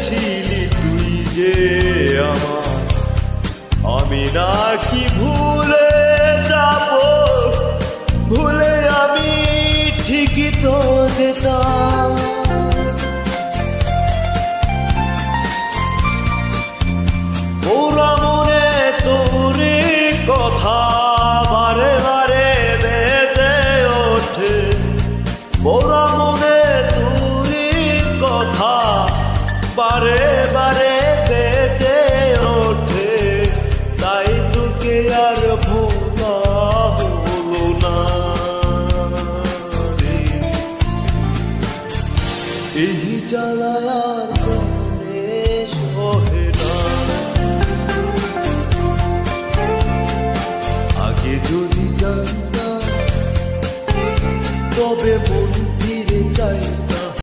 বলেছিলি তুই যে আমার, আমি নাকি ভুলে যাব, ভুলে আমি ঠিকই তো যেতাম। ওরা মনে তোর কথা বারে বারে বেজে ওঠে, ওরা মনে তোর কথা বারে বারে বেজে ওঠে, তাই তোকে আর ভোলা হলো না রে। এই জ্বালায় আর মনে সহে না। আগে যদি জানতাম তবে মন ফিরে চাই